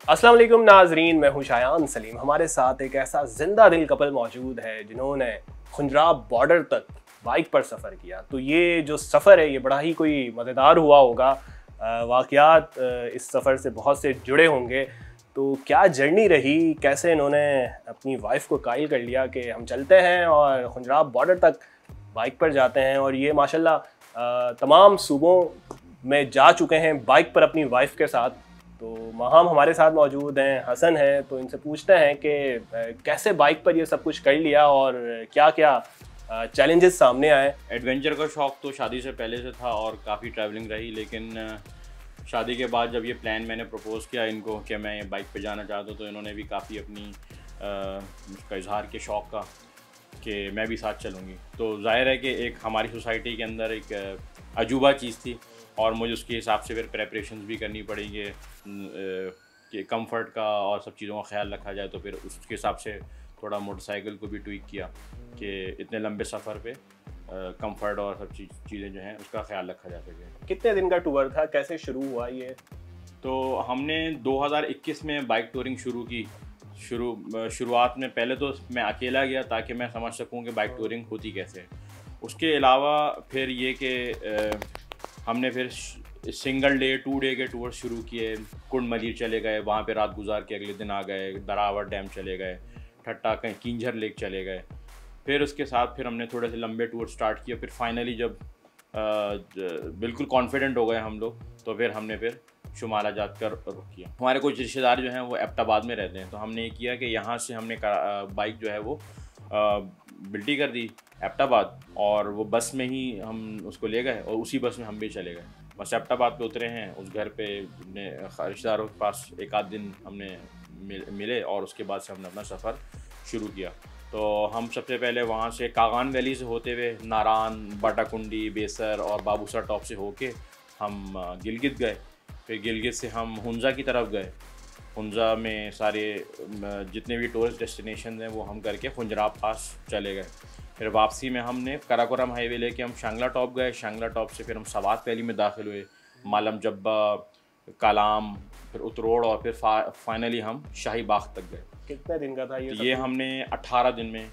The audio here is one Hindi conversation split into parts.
अस्सलाम वालेकुम नाजरीन, मैं हूं शायान सलीम। हमारे साथ एक ऐसा जिंदा दिल कपल मौजूद है जिन्होंने खुंजराब बॉर्डर तक बाइक पर सफ़र किया। तो ये जो सफ़र है ये बड़ा ही कोई मज़ेदार हुआ होगा। वाक़यात इस सफ़र से बहुत से जुड़े होंगे। तो क्या जर्नी रही, कैसे इन्होंने अपनी वाइफ को कायल कर लिया कि हम चलते हैं और खुंजराब बॉर्डर तक बाइक पर जाते हैं। और ये माशाल्लाह तमाम सूबों में जा चुके हैं बाइक पर अपनी वाइफ के साथ। तो वहाँ हमारे साथ मौजूद हैं, हसन हैं। तो इनसे पूछते हैं कि कैसे बाइक पर ये सब कुछ कर लिया और क्या क्या चैलेंजेस सामने आए। एडवेंचर का शौक़ तो शादी से पहले से था और काफ़ी ट्रैवलिंग रही, लेकिन शादी के बाद जब ये प्लान मैंने प्रपोज़ किया इनको कि मैं बाइक पे जाना चाहता हूँ, तो इन्होंने भी काफ़ी अपनी उसका इजहार के शौक़ का कि मैं भी साथ चलूँगी। तो जाहिर है कि एक हमारी सोसाइटी के अंदर एक अजूबा चीज़ थी और मुझे उसके हिसाब से फिर प्रेपरेशंस भी करनी पड़ेंगे कि कंफर्ट का और सब चीज़ों का ख्याल रखा जाए। तो फिर उसके हिसाब से थोड़ा मोटरसाइकिल को भी ट्विक किया कि इतने लंबे सफ़र पे कंफर्ट और सब चीज़ें जो हैं उसका ख्याल रखा जा सके। कितने दिन का टूर था, कैसे शुरू हुआ ये? तो हमने 2021 में बाइक टूरिंग शुरू की। शुरुआत में पहले तो मैं अकेला गया ताकि मैं समझ सकूं कि बाइक टूरिंग होती कैसे है। उसके अलावा फिर ये कि हमने फिर सिंगल डे 2 डे के टूर शुरू किए। कुंड मलीर चले गए, वहाँ पे रात गुजार के अगले दिन आ गए। दरावर डैम चले गए, ठट्टा कहीं किंजर लेक चले गए। फिर उसके साथ फिर हमने थोड़े से लंबे टूर स्टार्ट किए। फिर फाइनली जब बिल्कुल कॉन्फिडेंट हो गए हम लोग, तो फिर हमने फिर शुमाला जात कर रुक किया। हमारे कुछ रिश्तेदार जो हैं वो एबटाबाद में रहते हैं, तो हमने ये किया कि यहाँ से हमने बाइक जो है वो बिल्टी कर दी एबटाबाद, और वो बस में ही हम उसको ले गए और उसी बस में हम भी चले गए। बस एबटाबाद पे उतरे हैं, उस घर पे अपने रिश्तेदारों के पास एक आध दिन हमने मिले और उसके बाद से हमने अपना सफ़र शुरू किया। तो हम सबसे पहले वहाँ से कागान वैली से होते हुए नारान, बाटाकुंडी, बेसर और बाबूसर टॉप से होके हम गिलगित गए। फिर गिलगित से हम हुंजा की तरफ गए। हुंजा में सारे जितने भी टूरिस्ट डेस्टिनेशन हैं वो हम करके खुंजराब पास चले गए। फिर वापसी में हमने कराकोरम हाईवे लेके हम शांगला टॉप गए। शांगला टॉप से फिर हम सवात वैली में दाखिल हुए, मालम जब्बा, कालाम, फिर उतरोड़ और फिर फाइनली हम शाही बाग तक गए। कितने दिन का था ये? ये हमने 18 दिन में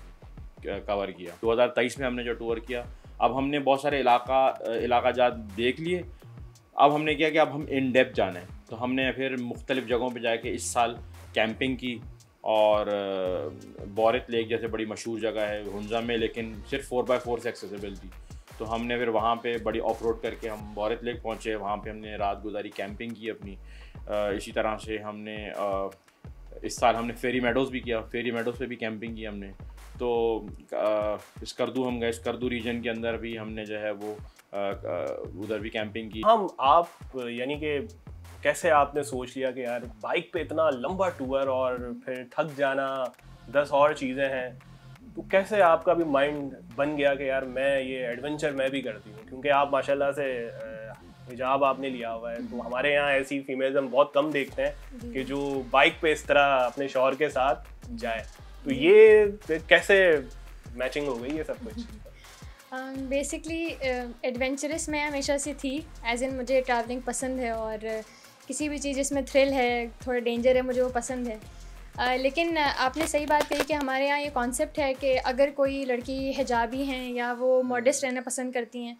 कवर किया। 2023 में हमने जो टूर किया, अब हमने बहुत सारे इलाका जात देख लिए। अब हमने किया कि अब हम इन डेप्थ जाना है, तो हमने फिर मुख्तलिफ़ जगहों पे जाके इस साल कैंपिंग की। और बोरित लेक जैसे बड़ी मशहूर जगह है हुंजा में, लेकिन सिर्फ 4x4 से एक्सेसिबल थी। तो हमने फिर वहाँ पे बड़ी ऑफ रोड करके हम बोरित लेक पहुँचे। वहाँ पे हमने रात गुजारी, कैंपिंग की अपनी। इसी तरह से हमने इस साल हमने फेरी मेडोज़ भी किया। फेरी मेडोज़ पे भी कैंपिंग की हमने। तो स्कर्दू हम गए, स्कर्दू रीजन के अंदर भी हमने जो है वो उधर भी कैंपिंग की। आप यानी कि कैसे आपने सोच लिया कि यार बाइक पे इतना लंबा टूर और फिर थक जाना, 10 और चीज़ें हैं, तो कैसे आपका भी माइंड बन गया कि यार मैं ये एडवेंचर मैं भी करती हूँ? क्योंकि आप माशाल्लाह से हिजाब आपने लिया हुआ है, तो हमारे यहाँ ऐसी फीमेल्स हम बहुत कम देखते हैं कि जो बाइक पे इस तरह अपने शौहर के साथ जाए। तो ये कैसे मैचिंग हो गई ये सब कुछ? बेसिकली एडवेंचरस मैं हमेशा से थी, एज इन मुझे ट्रैवलिंग पसंद है और किसी भी चीज़ जिसमें थ्रिल है, थोड़ा डेंजर है, मुझे वो पसंद है। लेकिन आपने सही बात कही कि हमारे यहाँ ये कॉन्सेप्ट है कि अगर कोई लड़की हिजाबी हैं या वो मॉडेस्ट रहना पसंद करती हैं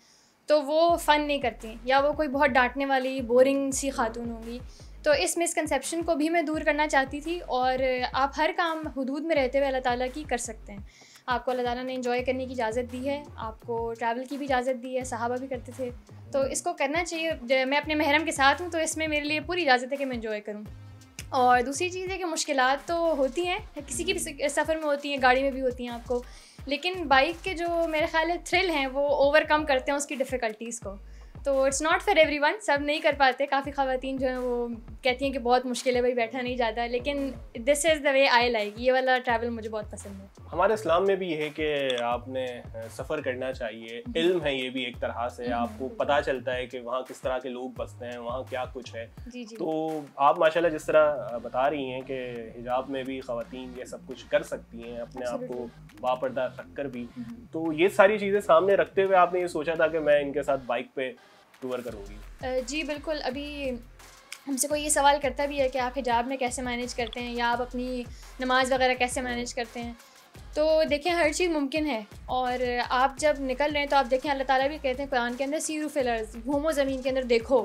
तो वो फ़न नहीं करती, या वो कोई बहुत डांटने वाली बोरिंग सी खातून होंगी। तो इस मिसकंसेप्शन को भी मैं दूर करना चाहती थी। और आप हर काम हुदूद में रहते हुए अल्लाह ताला की कर सकते हैं। आपको अल्लाह ताला ने एंजॉय करने की इजाज़त दी है, आपको ट्रैवल की भी इजाज़त दी है, सहाबा भी करते थे, तो इसको करना चाहिए। मैं अपने महरम के साथ हूँ तो इसमें मेरे लिए पूरी इजाज़त है कि मैं एंजॉय करूँ। और दूसरी चीज़ है कि मुश्किलात तो होती हैं, किसी की भी सफ़र में होती हैं, गाड़ी में भी होती हैं आपको, लेकिन बाइक के जो मेरे ख्याल है थ्रिल हैं वो ओवरकम करते हैं उसकी डिफ़िकल्टीज़ को। तो इट्स नॉट फॉर एवरीवन, सब नहीं कर पाते। काफ़ी ख़वातीन जो हैं वो कहती हैं कि बहुत मुश्किल है भाई, बैठा नहीं जाता, लेकिन this is the way I like. ये वाला ट्रैवल मुझे बहुत पसंद है। हमारे इस्लाम में भी ये है कि आपने सफ़र करना चाहिए। इल्म है ये भी एक तरह से, आपको पता चलता है कि वहाँ किस तरह के लोग बसते हैं, वहाँ क्या कुछ है। जी जी। तो आप माशाल्लाह जिस तरह बता रही हैं कि हिजाब में भी ख़वातीन ये सब कुछ कर सकती हैं, अपने आप को बापर्दा रख कर भी, तो ये सारी चीज़ें सामने रखते हुए आपने ये सोचा था कि मैं इनके साथ बाइक पे टूर करूँगी? जी बिल्कुल। अभी हमसे कोई ये सवाल करता भी है कि आप हिजाब में कैसे मैनेज करते हैं या आप अपनी नमाज़ वगैरह कैसे मैनेज करते हैं, तो देखें हर चीज़ मुमकिन है। और आप जब निकल रहे हैं तो आप देखें अल्लाह ताला भी कहते हैं कुरान के अंदर सीरू फिल अर्ज़, घूमो ज़मीन के अंदर देखो।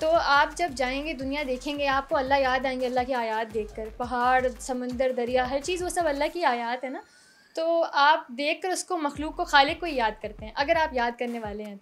तो आप जब जाएंगे दुनिया देखेंगे, आपको अल्लाह याद आएंगे अल्लाह की आयत देखकर, पहाड़ समंदर दरिया हर चीज़ वो सब अल्लाह की आयत है ना। तो आप देख कर उसको मखलूक को खालिक को याद करते हैं, अगर आप याद करने वाले हैं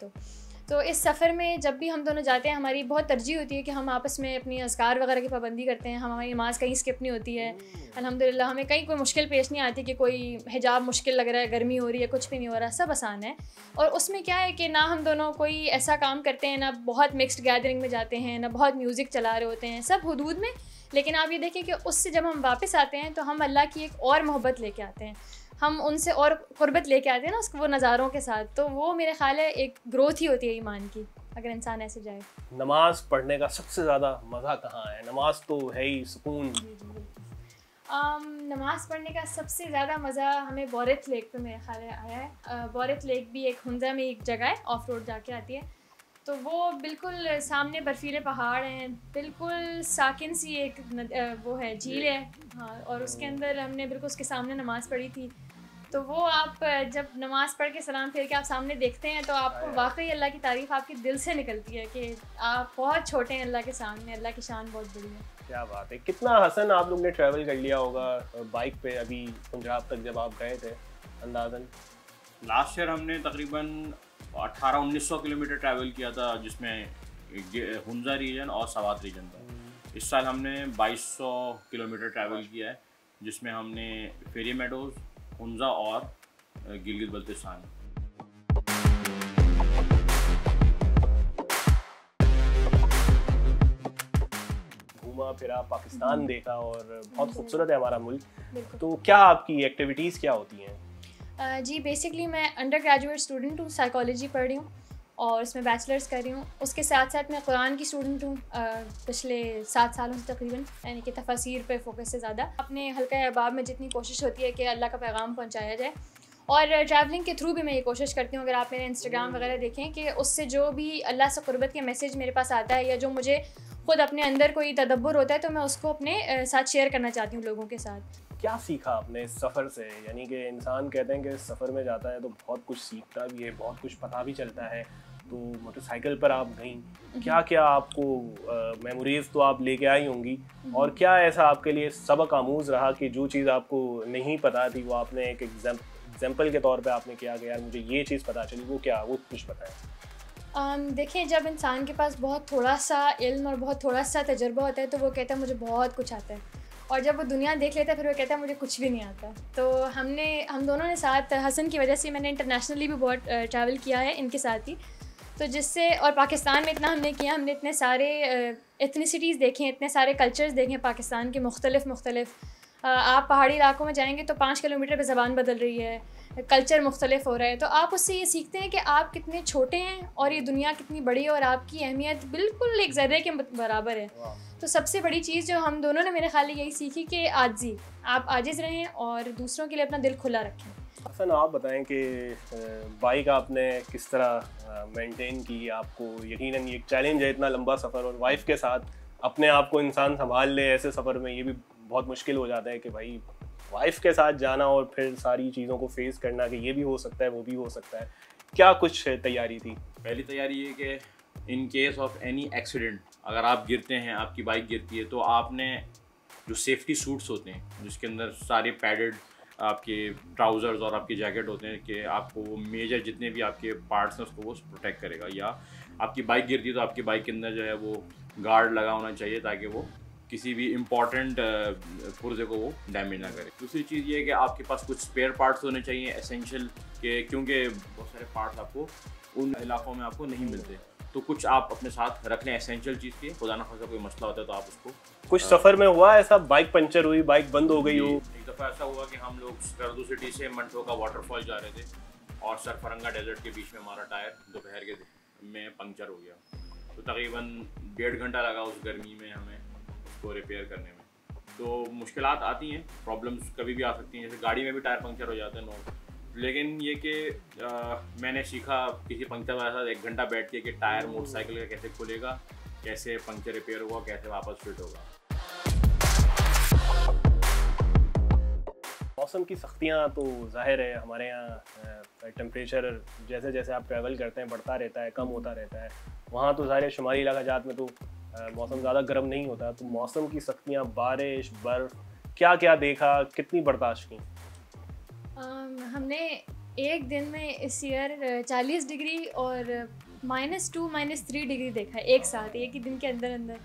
तो इस सफ़र में जब भी हम दोनों जाते हैं हमारी बहुत तरजीह होती है कि हम आपस में अपनी अज़कार वगैरह की पाबंदी करते हैं। हमारी नमाज़ कहीं स्किप नहीं होती है अल्हम्दुलिल्लाह। हमें कहीं कोई मुश्किल पेश नहीं आती कि कोई हिजाब मुश्किल लग रहा है, गर्मी हो रही है, कुछ भी नहीं हो रहा, सब आसान है। और उसमें क्या है कि ना हम दोनों कोई ऐसा काम करते हैं, ना बहुत मिक्स्ड गैदरिंग में जाते हैं, ना बहुत म्यूज़िक चला रहे होते हैं, सब हुदूद में। लेकिन आप ये देखें कि उससे जब हम वापस आते हैं तो हम अल्लाह की एक और मोहब्बत लेके आते हैं, हम उनसे और क़ुर्बत लेके आते हैं ना उसको, वो नज़ारों के साथ। तो वो मेरे ख्याल है एक ग्रोथ ही होती है ईमान की, अगर इंसान ऐसे जाए। नमाज पढ़ने का सबसे ज़्यादा मज़ा कहाँ है? नमाज तो है ही सुकून। नमाज़ पढ़ने का सबसे ज़्यादा मज़ा हमें बोरिथ लेक पे मेरे ख्याल आया है। बोरिथ लेक भी एक हुंजा में एक जगह है, ऑफ रोड जाके आती है। तो वो बिल्कुल सामने बर्फीले पहाड़ हैं, बिल्कुल साकिन सी एक वो है झील है, हाँ। और उसके अंदर हमने बिल्कुल उसके सामने नमाज़ पढ़ी थी। तो वो आप जब नमाज़ पढ़ के सलाम फेर के आप सामने देखते हैं तो आपको वाकई अल्लाह की तारीफ़ आपके दिल से निकलती है कि आप बहुत छोटे हैं अल्लाह के सामने, अल्लाह की शान बहुत बड़ी है। क्या बात है। कितना हसन आप लोग ने ट्रैवल कर लिया होगा बाइक पे अभी पंजाब तक जब आप गए थे अंदाज़न? लास्ट ईयर हमने तकरीबन 1800-1900 किलोमीटर ट्रैवल किया था, जिसमें हुंजा रीजन और सवात रीजन था। इस साल हमने 2200 किलोमीटर ट्रैवल किया है, जिसमें हमने फेरी मेडोज़, हुंजा और गिलगित बल्तिस्तान। घूमा फिरा, पाकिस्तान देखा और बहुत खूबसूरत है हमारा मुल्क। तो क्या आपकी एक्टिविटीज़ क्या होती हैं? जी बेसिकली मैं अंडर ग्रेजुएट स्टूडेंट हूँ, साइकोलॉजी पढ़ रही हूँ और इसमें बैचलर्स कर रही हूँ। उसके साथ साथ मैं कुरान की स्टूडेंट हूँ पिछले 7 सालों से तकरीबन, यानी कि तफसीर पे फोकस से ज़्यादा। अपने हल्का अहबाब में जितनी कोशिश होती है कि अल्लाह का पैगाम पहुँचाया जाए, और ट्रैवलिंग के थ्रू भी मैं ये कोशिश करती हूँ। अगर आप मेरे इंस्टाग्राम वगैरह देखें कि उससे जो भी अल्लाह से क़ुर्बत के मैसेज मेरे पास आता है या जो मुझे ख़ुद अपने अंदर कोई तदब्बुर होता है तो मैं उसको अपने साथ शेयर करना चाहती हूँ लोगों के साथ। क्या सीखा आपने इस सफ़र से? यानी कि इंसान कहते हैं कि इस सफ़र में जाता है तो बहुत कुछ सीखता भी है, बहुत कुछ पता भी चलता है। तो मोटरसाइकिल पर आप गईं, क्या क्या आपको मेमोरीज़ तो आप लेके आई होंगी, और क्या ऐसा आपके लिए सबक आमूज़ रहा कि जो चीज़ आपको नहीं पता थी वो आपने एक एग्जाम्पल के तौर पे आपने किया कि यार मुझे ये चीज़ पता चली, वो क्या, वो कुछ पता है? देखिए जब इंसान के पास बहुत थोड़ा सा इल्म और बहुत थोड़ा सा तजुर्बा होता है तो वो कहता है मुझे बहुत कुछ आता है, और जब वो दुनिया देख लेता है फिर वो कहता है मुझे कुछ भी नहीं आता। तो हम दोनों ने साथ, हसन की वजह से मैंने इंटरनेशनली भी बहुत ट्रैवल किया है इनके साथ ही, तो जिससे, और पाकिस्तान में इतना हमने किया, हमने इतने सारे एथनिसिटीज़ देखे, इतने सारे कल्चर्स देखे पाकिस्तान के मुख्तलिफ। आप पहाड़ी इलाकों में जाएंगे तो 5 किलोमीटर पे ज़बान बदल रही है, कल्चर मुख्तलिफ हो रहा है। तो आप उससे ये सीखते हैं कि आप कितने छोटे हैं और ये दुनिया कितनी बड़ी है और आपकी अहमियत बिल्कुल एक ज़र्रे के बराबर है। तो सबसे बड़ी चीज़ जो हम दोनों ने मेरे ख्याल यही सीखी कि आजिज़ी, आप आजिज़ रहें और दूसरों के लिए अपना दिल खुला रखें। हसन आप बताएं कि बाइक आपने किस तरह मेंटेन की? आपको यकीनन ये एक चैलेंज है, इतना लंबा सफ़र, और वाइफ के साथ अपने आप को इंसान संभाल ले ऐसे सफ़र में, ये भी बहुत मुश्किल हो जाता है कि भाई वाइफ के साथ जाना और फिर सारी चीज़ों को फेस करना कि ये भी हो सकता है वो भी हो सकता है। क्या कुछ तैयारी थी? पहली तैयारी ये कि in case of any accident, अगर आप गिरते हैं, आपकी बाइक गिरती है, तो आपने जो सेफ्टी सूट्स होते हैं जिसके अंदर सारे पैडेड आपके ट्राउज़र्स और आपके जैकेट होते हैं कि आपको वो मेजर जितने भी आपके पार्ट्स हैं उसको वो प्रोटेक्ट करेगा। या आपकी बाइक गिरती है तो आपकी बाइक के अंदर जो है वो गार्ड लगा होना चाहिए ताकि वो किसी भी इम्पॉर्टेंट पुर्जे को वो डैमेज ना करे। दूसरी चीज़ ये है कि आपके पास कुछ स्पेयर पार्ट्स होने चाहिए एसेंशियल के, क्योंकि बहुत सारे पार्ट्स आपको उन इलाकों में आपको नहीं मिलते, तो कुछ आप अपने साथ रख लें एसेंशियल चीज़ के, खुदा ना खासा कोई मसला होता है तो आप उसको। कुछ सफ़र में हुआ ऐसा बाइक पंचर हुई, बाइक बंद हो गई हो? एक दफ़ा ऐसा हुआ कि हम लोग स्कर्दू सिटी से मंटो का वाटरफॉल जा रहे थे और सरफरंगा डेजर्ट के बीच में हमारा टायर दोपहर के में पंक्चर हो गया, तो तकरीबन 1.5 घंटा लगा उस गर्मी में हमें उसको रिपेयर करने में। तो मुश्किलात आती हैं, प्रॉब्लम्स कभी भी आ सकती हैं, जैसे गाड़ी में भी टायर पंक्चर हो जाते हैं लेकिन ये कि मैंने सीखा किसी पंक्चर वाले साथ 1 घंटा बैठ के कि टायर मोटरसाइकिल का कैसे खुलेगा, कैसे पंक्चर रिपेयर होगा, कैसे वापस फिट होगा। मौसम की सख्तियाँ तो ज़ाहिर है हमारे यहाँ टेम्परेचर जैसे जैसे आप ट्रैवल करते हैं बढ़ता रहता है, कम होता रहता है। वहाँ तो ज़ाहिर है शुमाली इलाकाजात में तो मौसम ज़्यादा गर्म नहीं होता, तो मौसम की सख्तियाँ, बारिश, बर्फ़, क्या क्या देखा, कितनी बर्दाश्त की? हमने एक दिन में इस ईयर 40 डिग्री और -2 -3 डिग्री देखा है एक साथ, एक ही दिन के अंदर अंदर।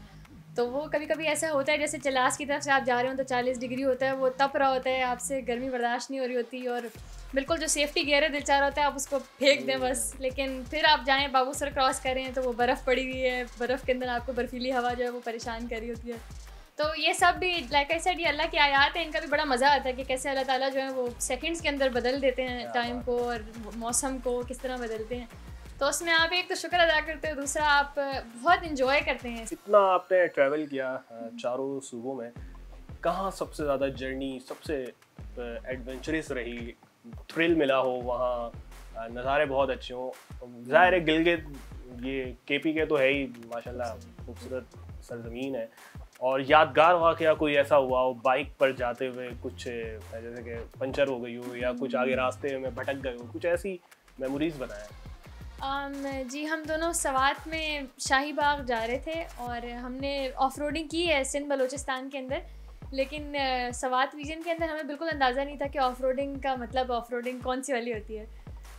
तो वो कभी कभी ऐसा होता है जैसे चलास की तरफ से आप जा रहे हो तो 40 डिग्री होता है, वो तप रहा होता है, आपसे गर्मी बर्दाश्त नहीं हो रही होती, और बिल्कुल जो सेफ्टी गियर है दिल चाह रहा होता है आप उसको फेंक दें बस। लेकिन फिर आप जाएं बाबूसर क्रॉस करें तो वो बर्फ़ पड़ी हुई है, बर्फ़ के अंदर आपको बर्फीली हवा जो है वो परेशान कर रही होती है। तो ये सब भी लाइक आई सेड ये अल्लाह की आयात है, इनका भी बड़ा मज़ा आता है कि कैसे अल्लाह ताला जो है वो सेकंड्स के अंदर बदल देते हैं टाइम को और मौसम को किस तरह बदलते हैं। तो उसमें आप एक तो शुक्र अदा करते हो, दूसरा आप बहुत इंजॉय करते हैं। इतना आपने ट्रैवल किया चारों सूबों में, कहाँ सबसे ज़्यादा जर्नी सबसे एडवेंचरस रही, थ्रिल मिला हो वहाँ, नज़ारे बहुत अच्छे हों? ज़ाहिर है गिलगित ये केपी के तो है ही माशाल्लाह खूबसूरत सरजमीन है, और यादगार वाक़या कोई ऐसा हुआ हो बाइक पर जाते हुए, कुछ जैसे कि पंचर हो गई हो या कुछ आगे रास्ते में भटक गए हो, कुछ ऐसी मेमोरीज़ बनाएं? जी हम दोनों सवात में शाही बाग जा रहे थे और हमने ऑफ रोडिंग की है सिंध बलूचिस्तान के अंदर, लेकिन सवात रीजन के अंदर हमें बिल्कुल अंदाज़ा नहीं था कि ऑफ रोडिंग का मतलब ऑफ रोडिंग कौन सी वाली होती है।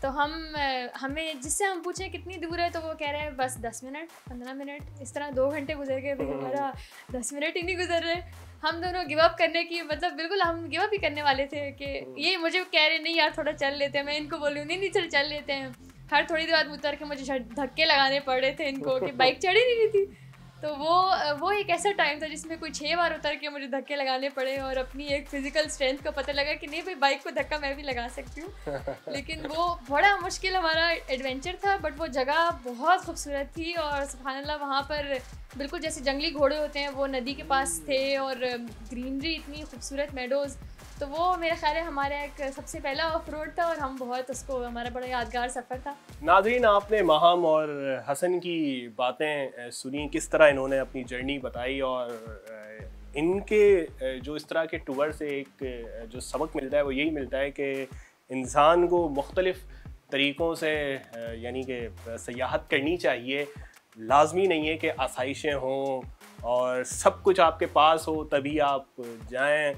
तो हमें जिससे हम पूछे कितनी दूर है तो वो कह रहे हैं बस 10 मिनट 15 मिनट, इस तरह 2 घंटे गुजर गए, लेकिन हमारा 10 मिनट ही नहीं गुजर रहे। हम दोनों गिव अप करने की मतलब बिल्कुल हम गिव अप ही करने वाले थे कि ये मुझे कह रहे नहीं यार थोड़ा चल लेते हैं, मैं इनको बोलूँ नहीं चल लेते हैं। हर थोड़ी देर बाद उतर के मुझे धक्के लगाने पड़ रहे थे इनको कि बाइक चढ़ी नहीं रही थी। तो वो एक ऐसा टाइम था जिसमें कोई 6 बार उतर के मुझे धक्के लगाने पड़े और अपनी एक फ़िज़िकल स्ट्रेंथ का पता लगा कि नहीं भाई बाइक को धक्का मैं भी लगा सकती हूँ। लेकिन वो बड़ा मुश्किल हमारा एडवेंचर था, बट वो जगह बहुत खूबसूरत थी और सुभान अल्लाह वहाँ पर बिल्कुल जैसे जंगली घोड़े होते हैं वो नदी के पास थे और ग्रीनरी इतनी खूबसूरत मेडोज़। तो वो मेरा ख्याल है हमारा एक सबसे पहला ऑफ रोड था और हम बहुत उसको हमारा बड़ा यादगार सफ़र था। नाज़रीन, आपने माहम और हसन की बातें सुनी, किस तरह इन्होंने अपनी जर्नी बताई, और इनके जो इस तरह के टूर से एक जो सबक मिलता है वो यही मिलता है कि इंसान को मुख्तलिफ़ तरीक़ों से यानी कि सयाहत करनी चाहिए। लाजमी नहीं है कि आसाइशें हों और सब कुछ आपके पास हो तभी आप जाएं।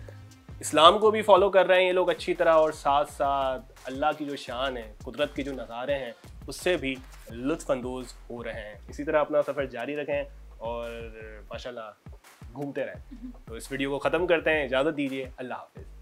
इस्लाम को भी फॉलो कर रहे हैं ये लोग अच्छी तरह, और साथ साथ अल्लाह की जो शान है, कुदरत के जो नज़ारे हैं उससे भी लुत्फ़अंदोज़ हो रहे हैं। इसी तरह अपना सफ़र जारी रखें और माशाल्लाह घूमते रहें। तो इस वीडियो को ख़त्म करते हैं, इजाज़त दीजिए, अल्लाह हाफ़िज़।